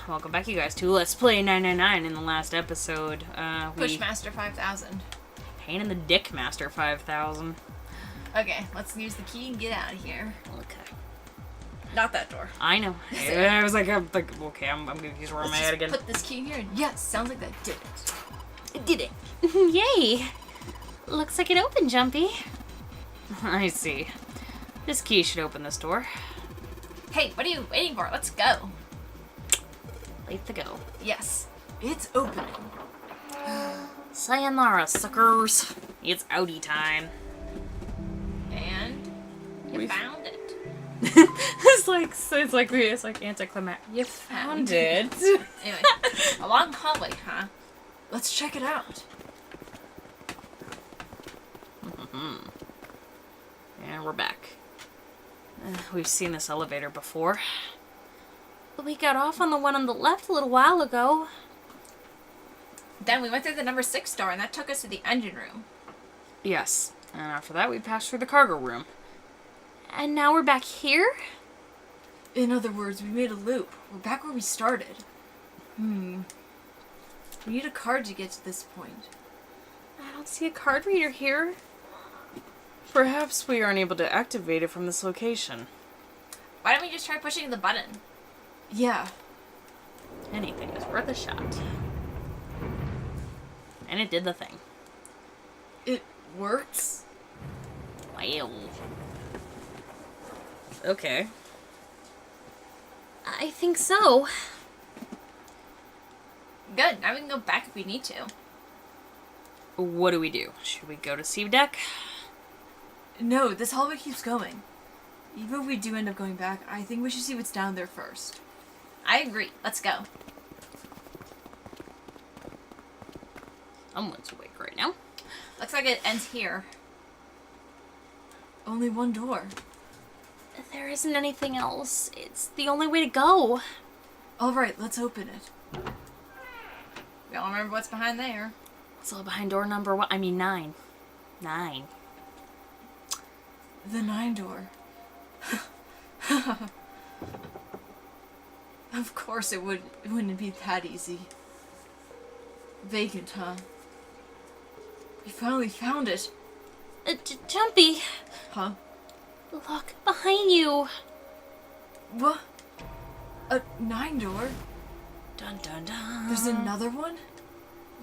Welcome back, you guys, to Let's Play 999. In the last episode, Pushmaster 5000. Pain in the Dick Master 5000. Okay, let's use the key and get out of here. Okay. Not that door. I know. I was like, okay, I'm confused where I'm at again. Put this key in here, and yes, sounds like that did it. It did it. Yay! Looks like it opened, Jumpy. I see. This key should open this door. Hey, what are you waiting for? Let's go. Late to go. Yes, it's opening. Sayonara, suckers. It's outie time. And you found it. it's like anticlimactic. You found it. Anyway, a long hallway, huh? Let's check it out. And we're back. We've seen this elevator before. But we got off on the one on the left a little while ago. Then we went through the number 6 door, and that took us to the engine room. Yes. And after that, we passed through the cargo room. And now we're back here? In other words, we made a loop. We're back where we started. We need a card to get to this point. I don't see a card reader here. Perhaps we aren't able to activate it from this location. Why don't we just try pushing the button? Yeah. Anything is worth a shot. And it did the thing. It works? Wow. Okay. I think so. Good. Now we can go back if we need to. What do we do? Should we go to C deck? No, this hallway keeps going. Even if we do end up going back, I think we should see what's down there first. I agree. Let's go. Someone's awake right now. Looks like it ends here. Only one door. There isn't anything else. It's the only way to go. Alright, let's open it. We all remember what's behind there. It's all behind door number 9. 9. The 9 door. Of course it wouldn't be that easy. Vacant, huh? We finally found it. Jumpy. Huh? Look, behind you. What? A 9 door? Dun dun dun. There's another one?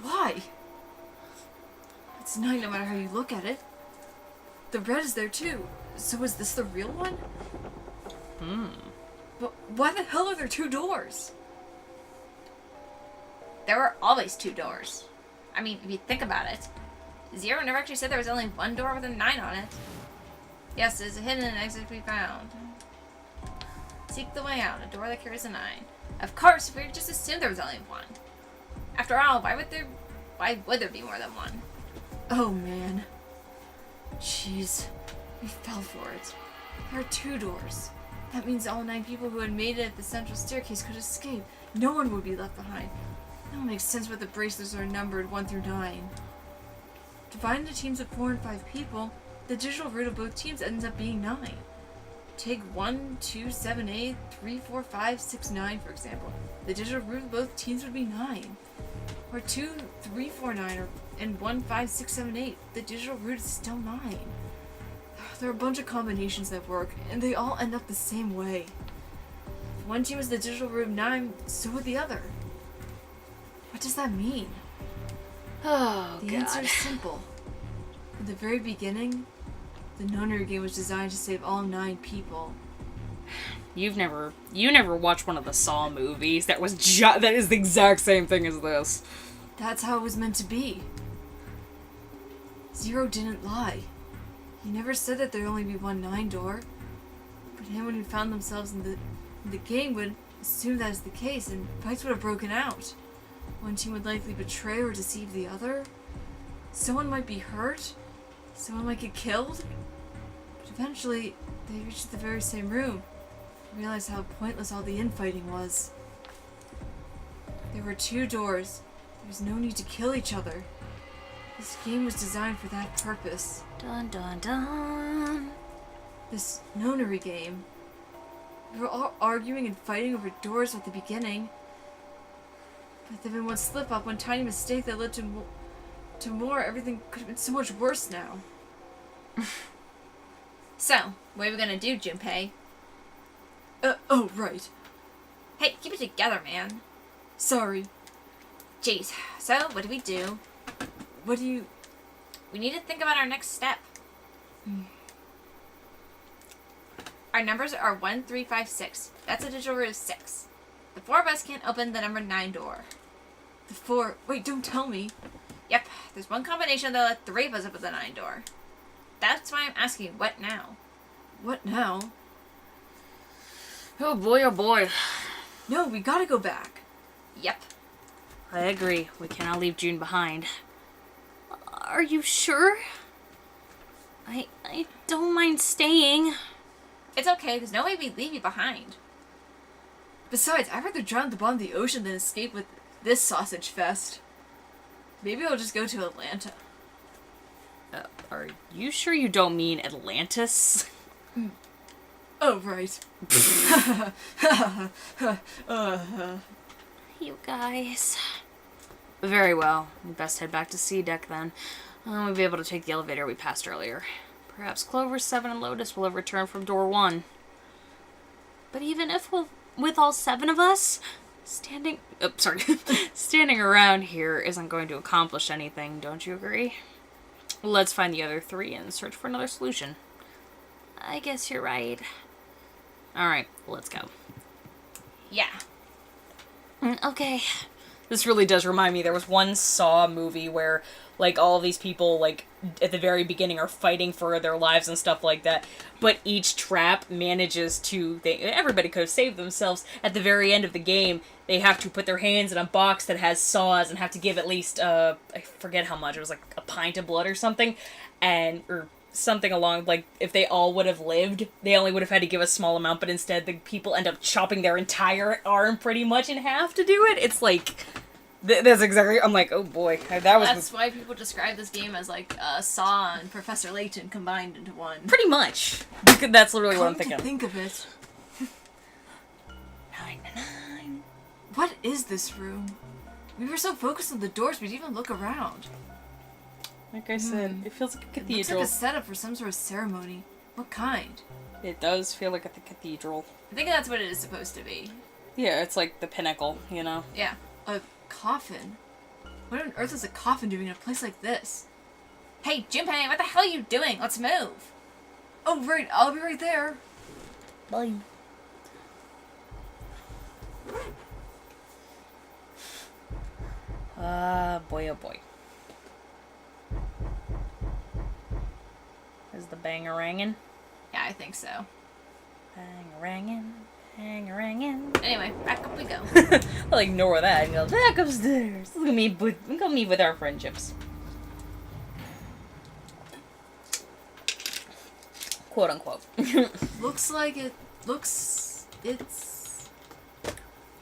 Why? It's 9 no matter how you look at it. The red is there too. So is this the real one? But why the hell are there 2 doors? There were always 2 doors. I mean, if you think about it. 0 never actually said there was only 1 door with a 9 on it. Yes, there's a hidden exit to be found. Seek the way out, a door that carries a 9. Of course, we just assumed there was only 1. After all, why would there be more than 1? Oh man. Jeez. We fell for it. There are 2 doors. That means all 9 people who had made it at the central staircase could escape. No one would be left behind. That don't make sense why the bracelets are numbered 1 through 9. Divided into teams of 4 and 5 people, the digital root of both teams ends up being 9. Take 1, 2, 7, 8, 3, 4, 5, 6, 9, for example. The digital root of both teams would be 9. Or 2, 3, 4, 9, and 1, 5, 6, 7, 8. The digital root is still 9. There are a bunch of combinations that work, and they all end up the same way. If one team is the digital root of 9, so would the other. What does that mean? Oh, The God. answer is simple. At the very beginning, the Nonary game was designed to save all 9 people. You never watched one of the Saw movies that is the exact same thing as this. That's how it was meant to be. 0 didn't lie. He never said that there'd only be 1 9 door. But anyone who found themselves in the game would assume that is the case, and fights would have broken out. One team would likely betray or deceive the other. Someone might be hurt. Someone might get killed. But eventually, they reached the very same room and realized how pointless all the infighting was. There were 2 doors. There was no need to kill each other. This game was designed for that purpose. Dun dun dun. This Nonary game. We were all arguing and fighting over doors at the beginning. If there'd been one slip-up, one tiny mistake that led to more, everything could have been so much worse now. So, what are we gonna do, Junpei? Oh, right. Hey, keep it together, man. Sorry. Jeez. So, what do we do? What do you... We need to think about our next step. Our numbers are 1, 3, 5, 6. That's a digital root of 6. The 4 of us can't open the number 9 door. The 4... Wait, don't tell me. Yep, there's one combination that'll let 3 of us open the 9 door. That's why I'm asking, what now? What now? Oh boy, oh boy. No, we gotta go back. Yep. I agree. We cannot leave June behind. Are you sure? I don't mind staying. It's okay, there's no way we'd leave you behind. Besides, I'd rather drown at the bottom of the ocean than escape with this sausage fest. Maybe I'll just go to Atlanta. Are you sure you don't mean Atlantis? Oh, right. You guys. Very well. We best head back to C deck then. We'll be able to take the elevator we passed earlier. Perhaps Clover, 7, and Lotus will have returned from door 1. But even if with all 7 of us, standing around here isn't going to accomplish anything, don't you agree? Let's find the other 3 and search for another solution. I guess you're right. Alright, let's go. Yeah. Okay. This really does remind me, there was one Saw movie where, like, all of these people, like, at the very beginning are fighting for their lives and stuff like that, but each trap manages to, everybody could have saved themselves. At the very end of the game, they have to put their hands in a box that has saws and have to give at least, I forget how much, it was like a pint of blood or something, or something along, like, if they all would have lived, they only would have had to give a small amount, but instead the people end up chopping their entire arm pretty much in half to do it. It's like, that's exactly, I'm like, oh boy, That's why people describe this game as like Saw and Professor Layton combined into one. pretty much. That's literally what I'm Come thinking. to think of it, 999. what is this room? We were so focused on the doors we didn't even look around. Like I said, it feels like a It looks cathedral. like a setup for some sort of ceremony. What kind? It does feel like a cathedral. I think that's what it is supposed to be. Yeah, it's like the pinnacle, you know? Yeah. A coffin? What on earth is a coffin doing in a place like this? Hey, Junpei, what the hell are you doing? Let's move. Oh, right, I'll be right there. Bye. Boy oh boy. Is the bang-a-rangin'? Yeah, I think so. Bang-a-rangin', bang-a-rangin'. Anyway, back up we go. I'll ignore that and go back upstairs. Let's go meet with our friendships. Quote unquote. Looks like it's...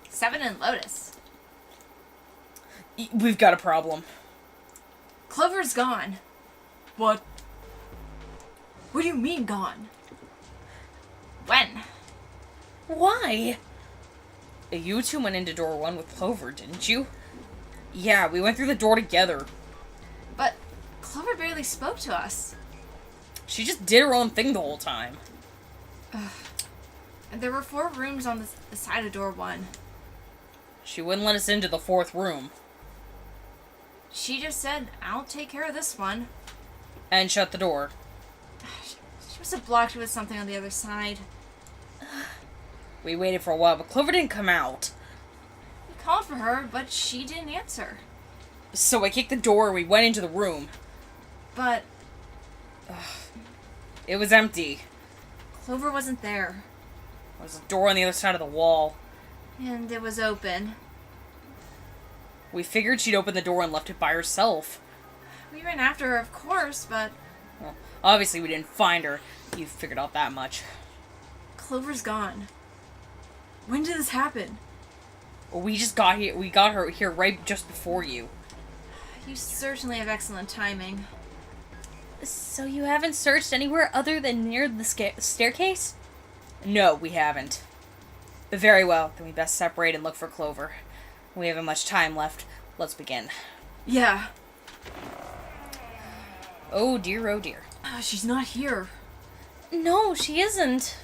7 and Lotus. We've got a problem. Clover's gone. What? What do you mean gone? When? Why? You two went into door 1 with Clover, didn't you? Yeah, we went through the door together. But Clover barely spoke to us. She just did her own thing the whole time. And there were 4 rooms on the side of door 1. She wouldn't let us into the 4th room. She just said, I'll take care of this one. And shut the door. She must have blocked it with something on the other side. We waited for a while, but Clover didn't come out. We called for her, but she didn't answer. So I kicked the door and we went into the room. But It was empty. Clover wasn't there. There was a door on the other side of the wall. And it was open. We figured she'd open the door and left it by herself. We ran after her, of course, but Well, obviously we didn't find her. You figured out that much. Clover's gone. When did this happen? Well, we just got here. We got her here right just before you. you certainly have excellent timing. So you haven't searched anywhere other than near the staircase? No, we haven't. But very well. Then we best separate and look for Clover. We haven't much time left. Let's begin. Yeah. Oh dear, oh dear. She's not here. No, she isn't.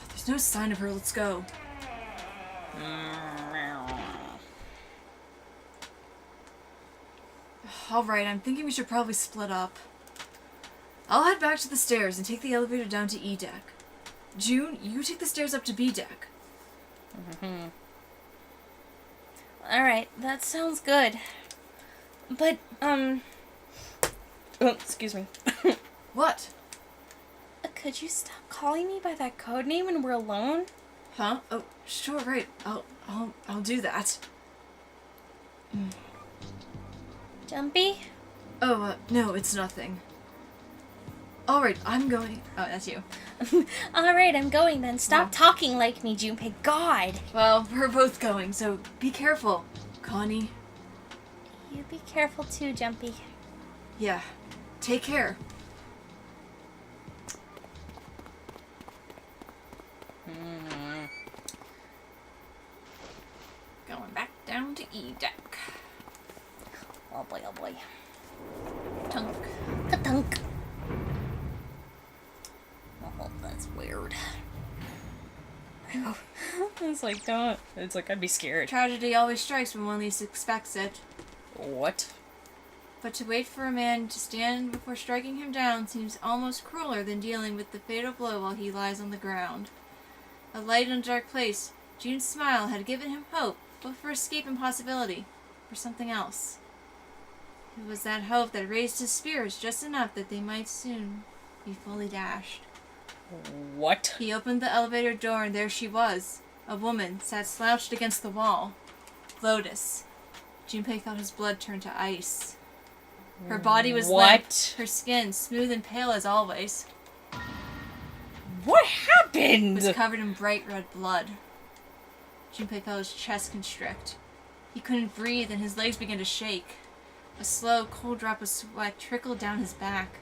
There's no sign of her. Let's go. Alright, I'm thinking we should probably split up. I'll head back to the stairs and take the elevator down to E deck. June, you take the stairs up to B deck. Alright, that sounds good. But, oh, excuse me. What? Could you stop calling me by that code name when we're alone? Huh? Oh, sure, right. I'll do that. Jumpy? Oh, no, it's nothing. Alright, I'm going. Oh, that's you. Alright, I'm going then. Stop talking like me, Junpei. God! Well, we're both going, so be careful, Connie. You be careful too, Jumpy. Yeah. Take care. Going back down to E deck. Oh boy, oh boy. Tunk. Ka-tunk. Oh, that's weird. It's like, don't. It's like, I'd be scared. Tragedy always strikes when one least expects it. What? But to wait for a man to stand before striking him down seems almost crueler than dealing with the fatal blow while he lies on the ground. A light in a dark place, June's smile had given him hope, both for escape and possibility, for something else. It was that hope that raised his spirits just enough that they might soon be fully dashed. What? He opened the elevator door and there she was. A woman sat slouched against the wall. Lotus. Junpei felt his blood turn to ice. Her body was limp, her skin smooth and pale as always. What It happened? was covered in bright red blood. Junpei felt his chest constrict. He couldn't breathe and his legs began to shake. A slow, cold drop of sweat trickled down his back.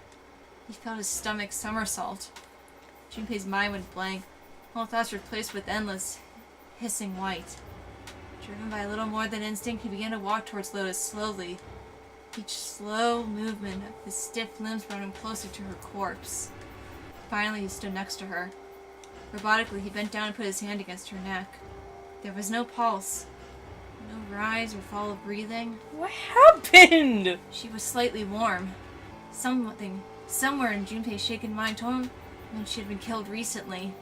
He felt his stomach somersault. Junpei's mind went blank. All thoughts were replaced with endless, hissing white. Driven by a little more than instinct, he began to walk towards Lotus slowly. Each slow movement of his stiff limbs brought him closer to her corpse. Finally, he stood next to her. Robotically, he bent down and put his hand against her neck. There was no pulse, no rise or fall of breathing. What happened? She was slightly warm. Something, somewhere in Junpei's shaken mind told him that she had been killed recently.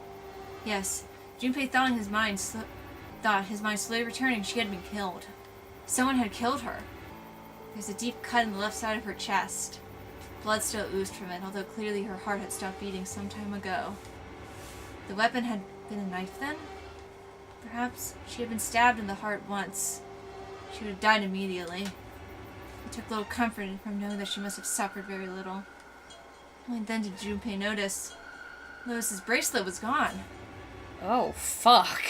Yes, Junpei thought in his mind, his mind slowly returning, she had been killed. Someone had killed her. There's a deep cut in the left side of her chest. Blood still oozed from it, although clearly her heart had stopped beating some time ago. The weapon had been a knife then? Perhaps she had been stabbed in the heart once. She would have died immediately. He took little comfort from knowing that she must have suffered very little. Only then did Junpei notice Lotus's bracelet was gone. Oh, fuck.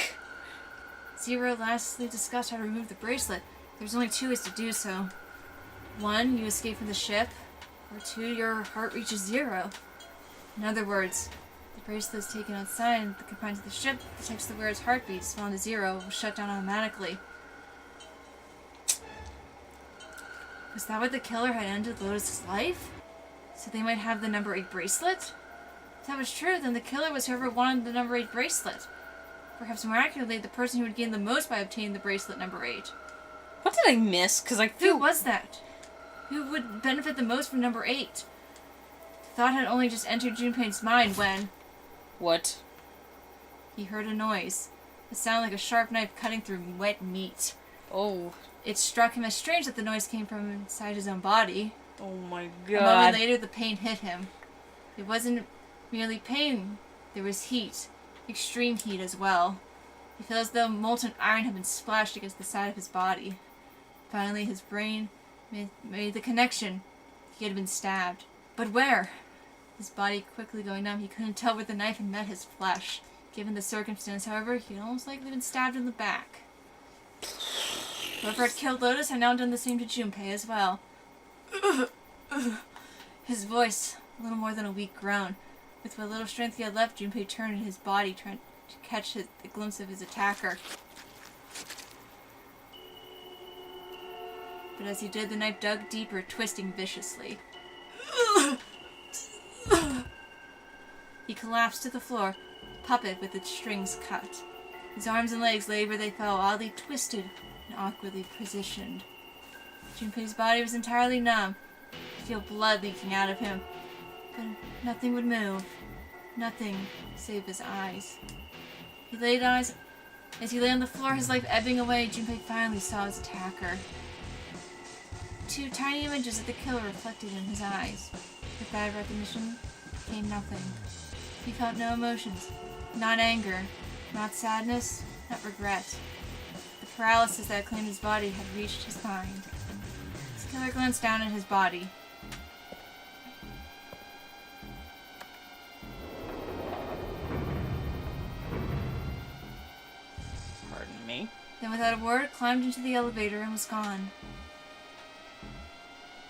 Zero lastly discussed how to remove the bracelet. There was only two ways to do so. One, you escape from the ship, or two, your heart reaches zero. In other words, the bracelet is taken outside and confined to the ship, detects the wearer's heartbeats, falling to zero, will shut down automatically. Was that what the killer had ended Lotus's life? So they might have the number 8 bracelet? If that was true, then the killer was whoever wanted the number 8 bracelet. Perhaps more accurately, the person who would gain the most by obtaining the bracelet number 8. What did I miss? Because I feel... Who was that? Who would benefit the most from number 8? The thought had only just entered Junpei's mind when... What? He heard a noise. It sounded like a sharp knife cutting through wet meat. Oh. It struck him as strange that the noise came from inside his own body. Oh my A moment god. later, the pain hit him. It wasn't merely pain. There was heat. Extreme heat as well. He felt as though molten iron had been splashed against the side of his body. Finally, his brain made the connection. He had been stabbed. But where? His body quickly going numb, he couldn't tell where the knife had met his flesh. Given the circumstance, however, he had almost likely been stabbed in the back. Whoever had killed Lotus had now done the same to Junpei as well. His voice, a little more than a weak groan. With what little strength he had left, Junpei turned in his body, trying to catch the glimpse of his attacker. But as he did, the knife dug deeper, twisting viciously. He collapsed to the floor, puppet with its strings cut. His arms and legs lay where they fell, oddly twisted and awkwardly positioned. Junpei's body was entirely numb. He could feel blood leaking out of him, but nothing would move. Nothing save his eyes. As he lay on the floor, his life ebbing away, Junpei finally saw his attacker. 2 tiny images of the killer reflected in his eyes. With bad recognition came nothing. He felt no emotions, not anger, not sadness, not regret. The paralysis that had claimed his body had reached his mind. His killer glanced down at his body. Pardon me. Then without a word, climbed into the elevator and was gone.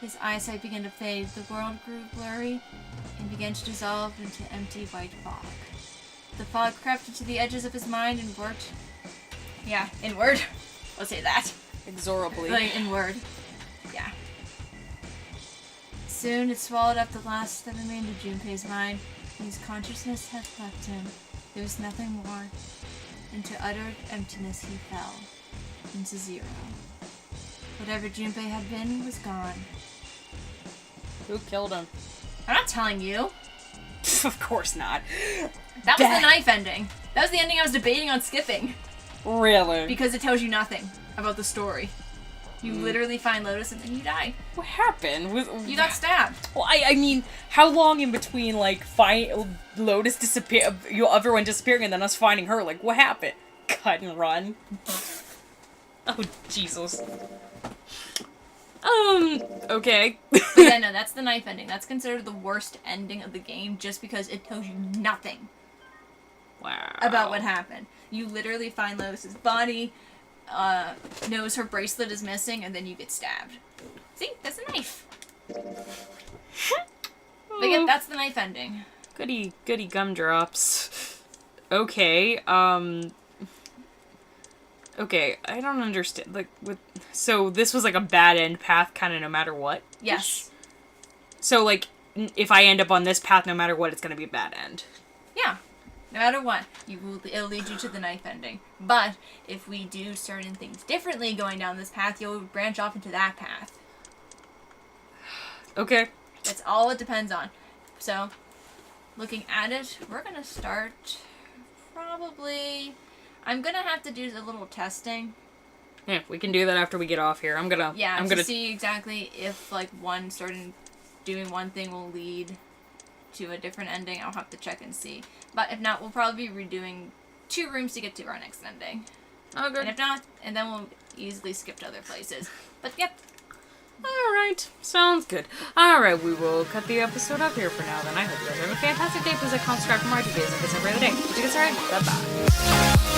His eyesight began to fade, the world grew blurry, and began to dissolve into empty white fog. The fog crept into the edges of his mind and worked... Yeah, inward. We'll say that. Inexorably. Like, inward. Yeah. Soon it swallowed up the last that remained of Junpei's mind, and his consciousness had left him. There was nothing more. Into utter emptiness he fell. Into zero. Whatever Junpei had been was gone. Who killed him? I'm not telling you. Of course not. That was the knife ending. That was the ending I was debating on skipping. Really? Because it tells you nothing about the story. You literally find Lotus and then you die. What happened? You got stabbed. Well, I mean, how long in between, like, Lotus disappear, everyone disappearing and then us finding her? Like, what happened? Cut and run. Oh, Jesus. Okay. But yeah, no, that's the knife ending. That's considered the worst ending of the game just because it tells you nothing. Wow. About what happened. You literally find Lotus's body, knows her bracelet is missing, and then you get stabbed. See? That's a knife. But yeah, that's the knife ending. Goody gumdrops. Okay, okay, I don't understand, like, so this was like a bad end path kind of no matter what? Yes. So, like, if I end up on this path no matter what, it's gonna be a bad end. Yeah. No matter what, it'll lead you to the knife ending. But if we do certain things differently going down this path, you'll branch off into that path. Okay. That's all it depends on. So, looking at it, we're gonna start probably... I'm gonna have to do a little testing. Yeah, we can do that after we get off here. I'm gonna See exactly if, like, doing one thing will lead to a different ending. I'll have to check and see. But if not, we'll probably be redoing 2 rooms to get to our next ending. Okay. And if not, and then we'll easily skip to other places. But yep. Alright, sounds good. Alright, we will cut the episode up here for now then. I hope you guys have a fantastic day. Please like, comment, subscribe for more videos like this every other day. Did you guys alright? Bye-bye.